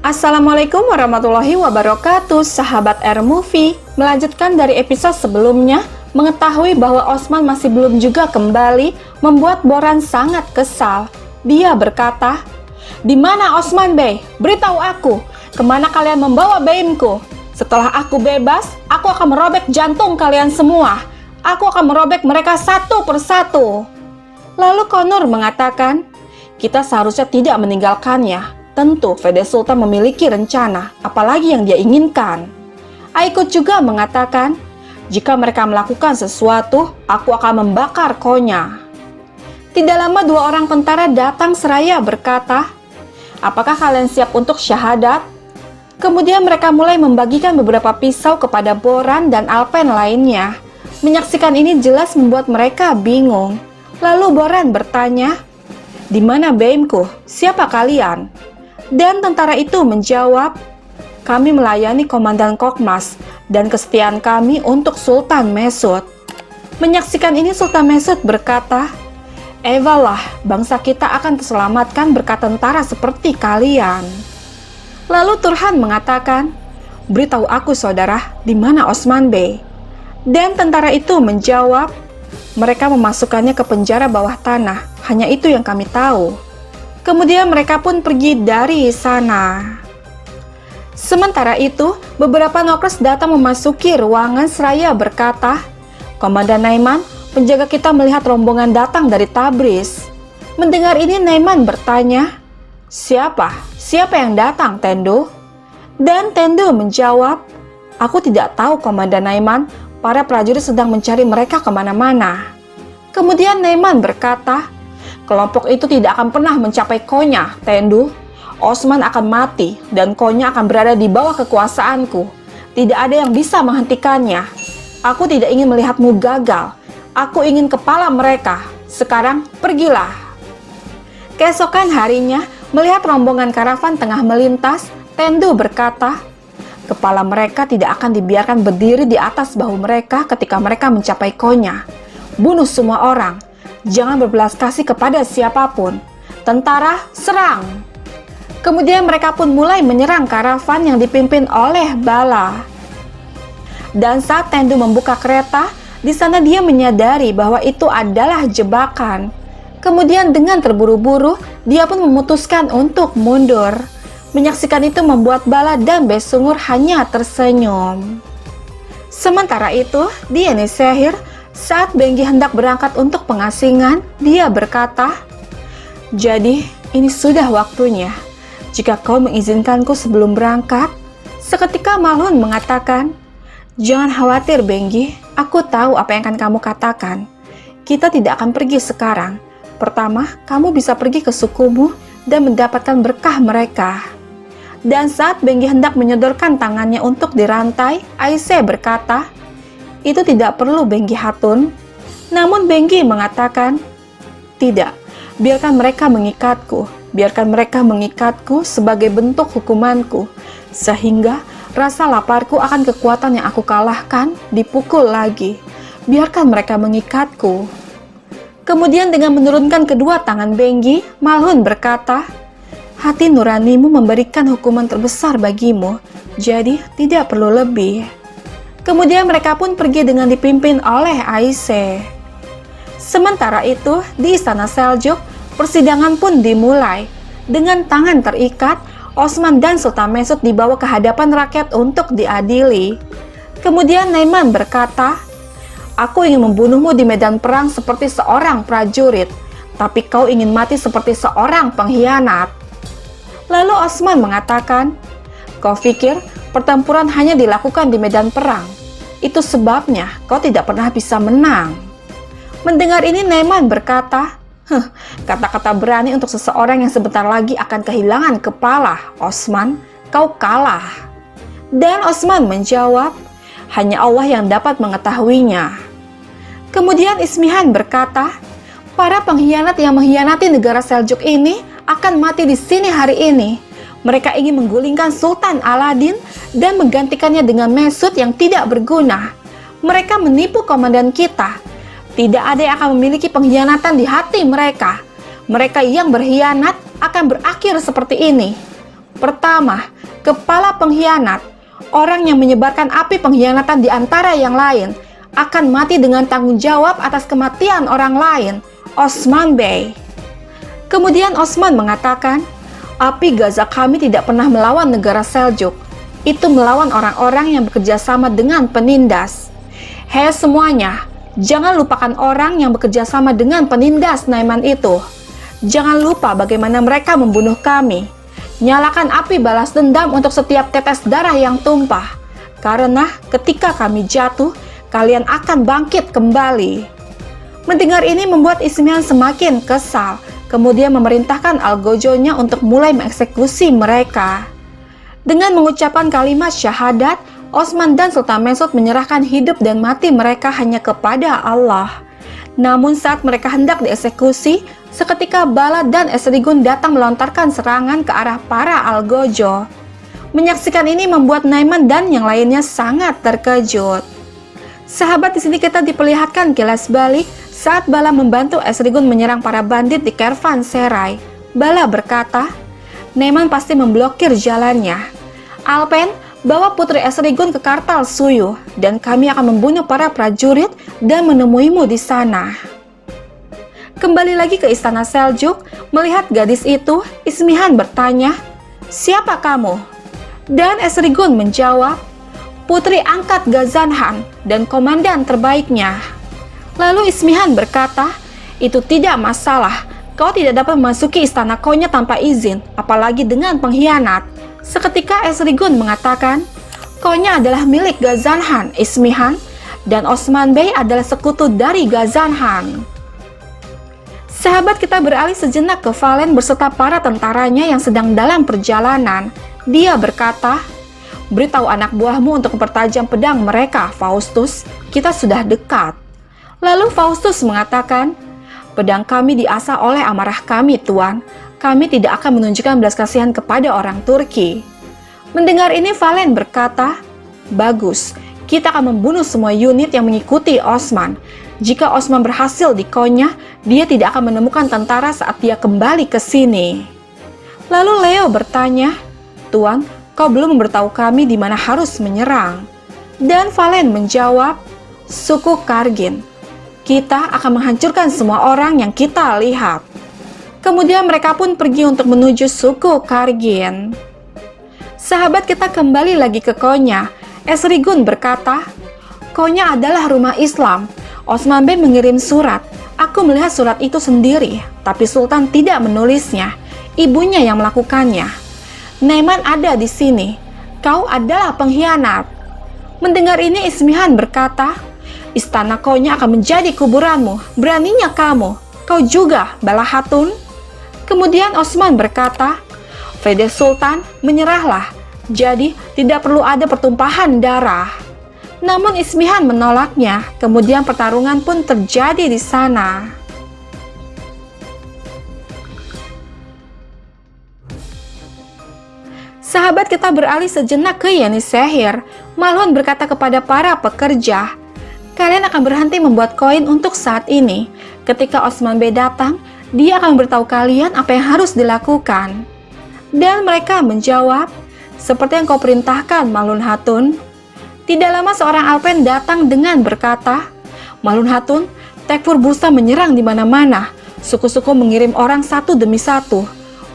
Assalamualaikum warahmatullahi wabarakatuh, sahabat Air Movie. Melanjutkan dari episode sebelumnya, mengetahui bahwa Osman masih belum juga kembali, membuat Boran sangat kesal. Dia berkata, "Di mana Osman Bey? Beritahu aku, kemana kalian membawa Beimku? Setelah aku bebas, aku akan merobek jantung kalian semua. Aku akan merobek mereka satu persatu." Lalu Konur mengatakan, "Kita seharusnya tidak meninggalkannya. Tentu Fede Sultan memiliki rencana, apalagi yang dia inginkan." Aikut juga mengatakan, "Jika mereka melakukan sesuatu, aku akan membakar Konya." Tidak lama dua orang tentara datang seraya berkata, "Apakah kalian siap untuk syahadat?" Kemudian mereka mulai membagikan beberapa pisau kepada Boran dan Alpen lainnya. Menyaksikan ini jelas membuat mereka bingung. Lalu Boran bertanya, "Di mana Beimku? Siapa kalian?" Dan tentara itu menjawab, "Kami melayani Komandan Kokmas dan kesetiaan kami untuk Sultan Mesud." Menyaksikan ini Sultan Mesud berkata, "Ewalah, bangsa kita akan terselamatkan berkat tentara seperti kalian." Lalu Turhan mengatakan, "Beritahu aku saudara, di mana Osman Bey?" Dan tentara itu menjawab, "Mereka memasukkannya ke penjara bawah tanah, hanya itu yang kami tahu." Kemudian mereka pun pergi dari sana. Sementara itu, beberapa Nokres datang memasuki ruangan seraya berkata, "Komandan Naiman, penjaga kita melihat rombongan datang dari Tabriz." Mendengar ini Naiman bertanya, "Siapa? Siapa yang datang, Tendu?" Dan Tendu menjawab, "Aku tidak tahu, Komandan Naiman. Para prajurit sedang mencari mereka kemana-mana." Kemudian Naiman berkata, "Kelompok itu tidak akan pernah mencapai Konya, Tendu. Osman akan mati dan Konya akan berada di bawah kekuasaanku. Tidak ada yang bisa menghentikannya. Aku tidak ingin melihatmu gagal. Aku ingin kepala mereka. Sekarang pergilah." Keesokan harinya, melihat rombongan karavan tengah melintas, Tendu berkata, "Kepala mereka tidak akan dibiarkan berdiri di atas bahu mereka ketika mereka mencapai Konya. Bunuh semua orang. Jangan berbelas kasih kepada siapapun. Tentara, serang!" Kemudian mereka pun mulai menyerang karavan yang dipimpin oleh Bala. Dan saat Tendu membuka kereta, di sana dia menyadari bahwa itu adalah jebakan. Kemudian dengan terburu-buru, dia pun memutuskan untuk mundur. Menyaksikan itu membuat Bala dan Besungur hanya tersenyum. Sementara itu, di Yenisehir, saat Benggi hendak berangkat untuk pengasingan, dia berkata, "Jadi, ini sudah waktunya. Jika kau mengizinkanku sebelum berangkat." Seketika Malhun mengatakan, "Jangan khawatir, Benggi. Aku tahu apa yang akan kamu katakan. Kita tidak akan pergi sekarang. Pertama, kamu bisa pergi ke sukumu dan mendapatkan berkah mereka." Dan saat Benggi hendak menyodorkan tangannya untuk dirantai, Aisyah berkata, "Itu tidak perlu, Benggi Hatun." Namun Benggi mengatakan, "Tidak, biarkan mereka mengikatku. Biarkan mereka mengikatku sebagai bentuk hukumanku. Sehingga rasa laparku akan kekuatan yang aku kalahkan dipukul lagi. Biarkan mereka mengikatku." Kemudian dengan menurunkan kedua tangan Benggi, Malhun berkata, "Hati nuranimu memberikan hukuman terbesar bagimu, jadi tidak perlu lebih." Kemudian mereka pun pergi dengan dipimpin oleh Aisyah. Sementara itu, di istana Seljuk, persidangan pun dimulai. Dengan tangan terikat, Osman dan Sultan Mesud dibawa ke hadapan rakyat untuk diadili. Kemudian Naiman berkata, "Aku ingin membunuhmu di medan perang seperti seorang prajurit, tapi kau ingin mati seperti seorang pengkhianat." Lalu Osman mengatakan, "Kau pikir pertempuran hanya dilakukan di medan perang? Itu sebabnya kau tidak pernah bisa menang." Mendengar ini Naiman berkata, "Kata-kata berani untuk seseorang yang sebentar lagi akan kehilangan kepala. Osman, kau kalah." Dan Osman menjawab, "Hanya Allah yang dapat mengetahuinya." Kemudian Ismihan berkata, "Para pengkhianat yang mengkhianati negara Seljuk ini akan mati di sini hari ini. Mereka ingin menggulingkan Sultan Aladin dan menggantikannya dengan Mesud yang tidak berguna. Mereka menipu komandan kita. Tidak ada yang akan memiliki pengkhianatan di hati mereka. Mereka yang berkhianat akan berakhir seperti ini. Pertama, kepala pengkhianat. Orang yang menyebarkan api pengkhianatan di antara yang lain akan mati dengan tanggung jawab atas kematian orang lain, Osman Bey. Kemudian Osman mengatakan, api Gaza kami tidak pernah melawan negara Seljuk. Itu melawan orang-orang yang bekerja sama dengan penindas. Hei semuanya, jangan lupakan orang yang bekerja sama dengan penindas Naiman itu. Jangan lupa bagaimana mereka membunuh kami. Nyalakan api balas dendam untuk setiap tetes darah yang tumpah. Karena ketika kami jatuh, kalian akan bangkit kembali. Mendengar ini membuat Ismihan semakin kesal. Kemudian memerintahkan algojonya untuk mulai mengeksekusi mereka. Dengan mengucapkan kalimat syahadat, Osman dan Sultan Mesud menyerahkan hidup dan mati mereka hanya kepada Allah. Namun saat mereka hendak dieksekusi, seketika Bala dan Esrigun datang melontarkan serangan ke arah para algojo. Menyaksikan ini membuat Naiman dan yang lainnya sangat terkejut. Sahabat, di sini kita diperlihatkan kilas balik saat Bala membantu Esrigun menyerang para bandit di Kervanserai. Bala berkata, Naiman pasti memblokir jalannya. Alpen, bawa putri Esrigun ke Kartal Suyu, dan kami akan membunuh para prajurit dan menemuimu di sana. Kembali lagi ke istana Seljuk, melihat gadis itu, Ismihan bertanya, siapa kamu? Dan Esrigun menjawab, putri angkat Gazanhan dan komandan terbaiknya. Lalu Ismihan berkata, itu tidak masalah, kau tidak dapat memasuki istana Konya tanpa izin, apalagi dengan pengkhianat. Seketika Esrigun mengatakan, Konya adalah milik Gazanhan, Ismihan, dan Osman Bey adalah sekutu dari Gazanhan. Sahabat, kita beralih sejenak ke Valen beserta para tentaranya yang sedang dalam perjalanan. Dia berkata, beritahu anak buahmu untuk mempertajam pedang mereka, Faustus, kita sudah dekat. Lalu Faustus mengatakan, pedang kami diasah oleh amarah kami, Tuan. Kami tidak akan menunjukkan belas kasihan kepada orang Turki. Mendengar ini Valen berkata, bagus, kita akan membunuh semua unit yang mengikuti Osman. Jika Osman berhasil di Konya, dia tidak akan menemukan tentara saat dia kembali ke sini. Lalu Leo bertanya, Tuan, kau belum memberitahu kami di mana harus menyerang. Dan Valen menjawab, suku Kargin. Kita akan menghancurkan semua orang yang kita lihat. Kemudian mereka pun pergi untuk menuju suku Kargin. Sahabat, kita kembali lagi ke Konya. Esrigun berkata, Konya adalah rumah Islam. Osman Bey mengirim surat. Aku melihat surat itu sendiri, tapi Sultan tidak menulisnya. Ibunya yang melakukannya. Naiman ada di sini. Kau adalah pengkhianat. Mendengar ini Ismihan berkata, istana Konya akan menjadi kuburanmu. Beraninya kamu. Kau juga, Bala Hatun. Kemudian Osman berkata, Fede Sultan, menyerahlah. Jadi tidak perlu ada pertumpahan darah. Namun Ismihan menolaknya. Kemudian pertarungan pun terjadi di sana. Sahabat, kita beralih sejenak ke Yenisehir. Malhun berkata kepada para pekerja, kalian akan berhenti membuat koin untuk saat ini. Ketika Osman Bey datang, dia akan beritahu kalian apa yang harus dilakukan. Dan mereka menjawab, seperti yang kau perintahkan, Malhun Hatun. Tidak lama seorang Alpen datang dengan berkata, Malhun Hatun, Tekfur Bursa menyerang di mana-mana. Suku-suku mengirim orang satu demi satu.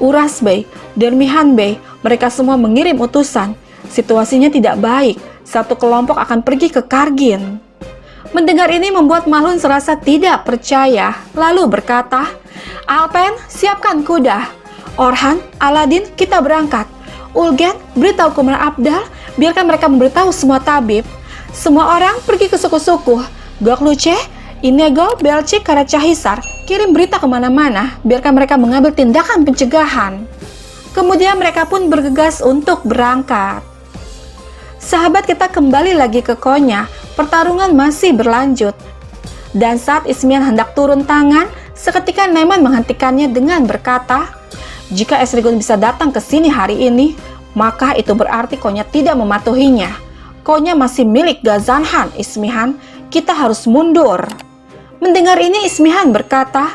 Uras Bey, Dermihan Bey, mereka semua mengirim utusan. Situasinya tidak baik. Satu kelompok akan pergi ke Kargin. Mendengar ini membuat Malhun serasa tidak percaya, lalu berkata, Alpen, siapkan kuda. Orhan, Aladin, kita berangkat. Ulgen, beritahu Kumar Abdal, biarkan mereka memberitahu semua tabib. Semua orang pergi ke suku-suku. Gokluce, Inegol, Belci, Karacahisar, kirim berita kemana-mana, biarkan mereka mengambil tindakan pencegahan. Kemudian mereka pun bergegas untuk berangkat. Sahabat, kita kembali lagi ke Konya. Pertarungan masih berlanjut. Dan saat Ismihan hendak turun tangan, seketika Naiman menghentikannya dengan berkata, jika Esrigun bisa datang ke sini hari ini, maka itu berarti Konya tidak mematuhinya. Konya masih milik Gazanhan, Ismihan. Kita harus mundur. Mendengar ini Ismihan berkata,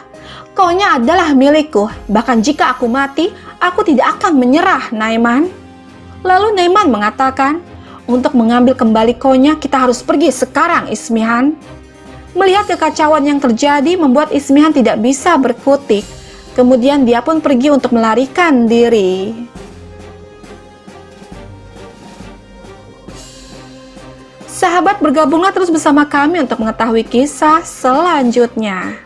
Konya adalah milikku. Bahkan jika aku mati, Aku tidak akan menyerah, Naiman. Lalu Naiman mengatakan, untuk mengambil kembali koinnya kita harus pergi sekarang, Ismihan. Melihat kekacauan yang terjadi membuat Ismihan tidak bisa berkutik. Kemudian dia pun pergi untuk melarikan diri. Sahabat, bergabunglah terus bersama kami untuk mengetahui kisah selanjutnya.